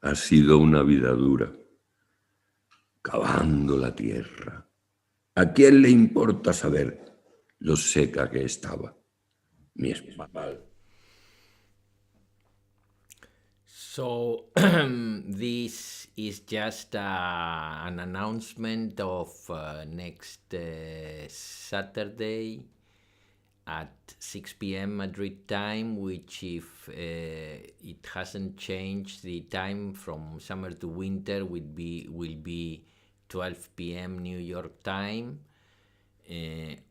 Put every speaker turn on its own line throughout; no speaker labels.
Ha sido una vida dura, cavando la tierra. ¿A quién le importa saber lo seca que estaba mi espalda?
So this is just an announcement of next Saturday at 6 p.m. Madrid time, which if it hasn't changed, the time from summer to winter will be 12 p.m. New York time,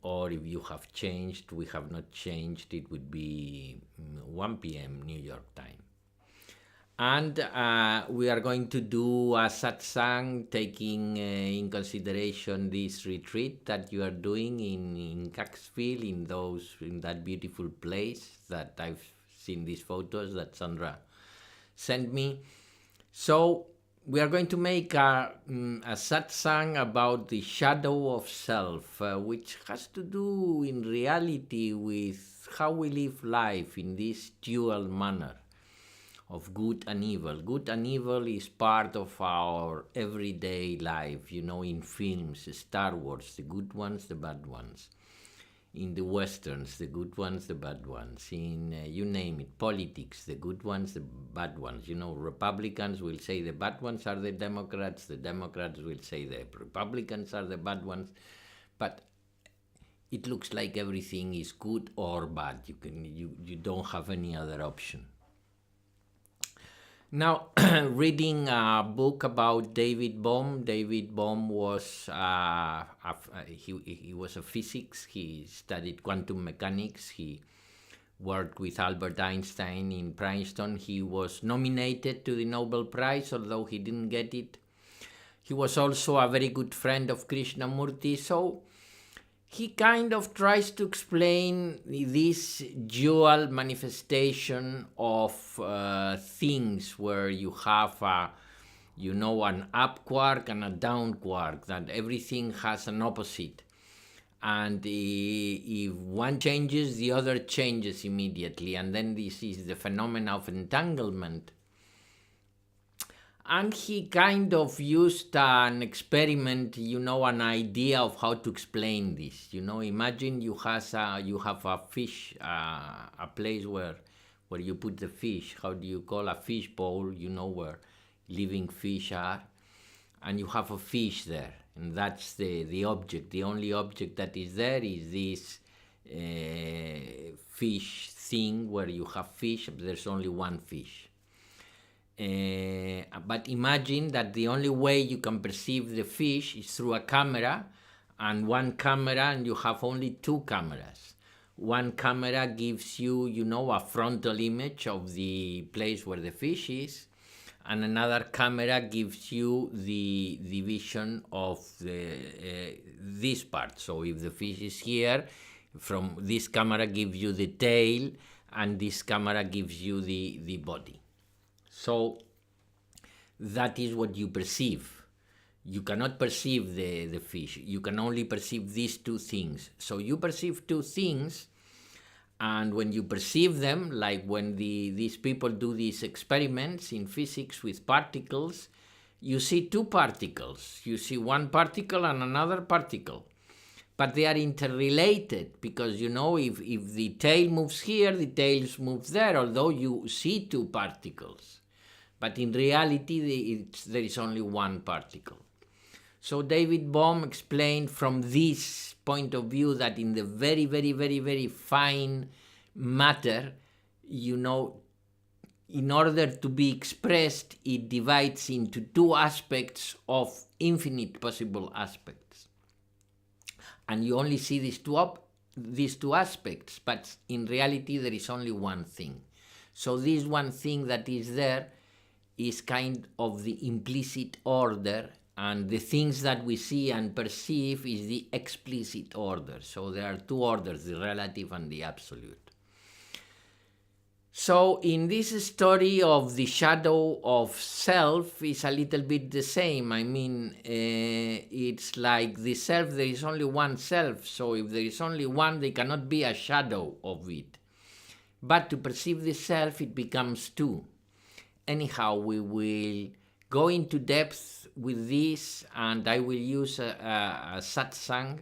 or if you have changed, we have not changed, it would be 1 p.m. New York time. And we are going to do a satsang, taking in consideration this retreat that you are doing in Caxville, in that beautiful place that I've seen these photos that Sandra sent me. So we are going to make a satsang about the shadow of self, which has to do in reality with how we live life in this dual manner of good and evil. Good and evil is part of our everyday life, in films, Star Wars, the good ones, the bad ones. In the Westerns, the good ones, the bad ones. In, you name it, politics, the good ones, the bad ones. Republicans will say the bad ones are the Democrats will say the Republicans are the bad ones. But it looks like everything is good or bad. You don't have any other option. Now, reading a book about David Bohm. David Bohm was he was a physics. He studied quantum mechanics. He worked with Albert Einstein in Princeton. He was nominated to the Nobel Prize, although he didn't get it. He was also a very good friend of Krishnamurti. So he kind of tries to explain this dual manifestation of things where you have an up quark and a down quark, that everything has an opposite. And if one changes, the other changes immediately. And then this is the phenomena of entanglement. And he kind of used an experiment, an idea of how to explain this. Imagine you have a fish, a place where you put the fish. How do you call a fish bowl? Where living fish are. And you have a fish there. And that's the object. The only object that is there is this fish thing where you have fish, but there's only one fish. But imagine that the only way you can perceive the fish is through a camera, and one camera, and you have only two cameras. One camera gives you, a frontal image of the place where the fish is, and another camera gives you the vision of this part. So if the fish is here, from this camera gives you the tail, and this camera gives you the body. So that is what you perceive. You cannot perceive the fish. You can only perceive these two things. So you perceive two things, and when you perceive them, like when these people do these experiments in physics with particles, you see two particles. You see one particle and another particle. But they are interrelated because, if the tail moves here, the tail moves there, although you see two particles. But in reality, there is only one particle. So David Bohm explained from this point of view that in the very, very, very, very fine matter, in order to be expressed, it divides into two aspects of infinite possible aspects. And you only see these two aspects, but in reality there is only one thing. So this one thing that is there is kind of the implicit order, and the things that we see and perceive is the explicit order. So there are two orders, the relative and the absolute. So in this story of the shadow of self is a little bit the same. I mean, it's like the self, there is only one self. So if there is only one, there cannot be a shadow of it. But to perceive the self, it becomes two. Anyhow, we will go into depth with this, and I will use a satsang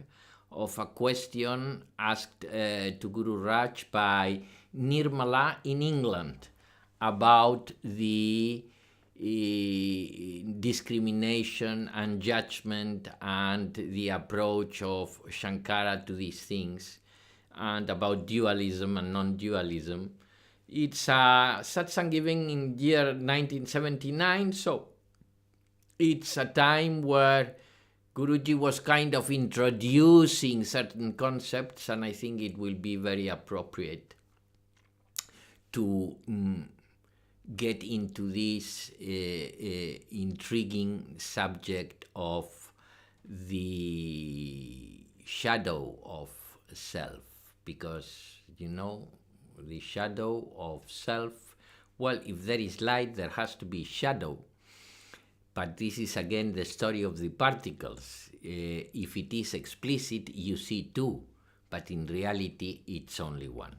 of a question asked to Guru Raj by Nirmala in England about the discrimination and judgment and the approach of Shankara to these things, and about dualism and non-dualism. It's a satsang given in year 1979, so it's a time where Guruji was kind of introducing certain concepts, and I think it will be very appropriate to get into this intriguing subject of the shadow of self, because, the shadow of self, well, if there is light, there has to be shadow. But this is again the story of the particles. If it is explicit, you see two, but in reality, it's only one.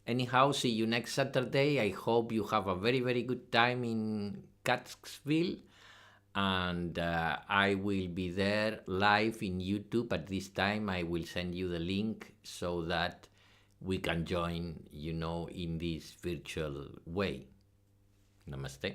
Anyhow, see you next Saturday. I hope you have a very, very good time in Catskville. And I will be there live in YouTube. But this time I will send you the link so that we can join, in this virtual way. Namaste.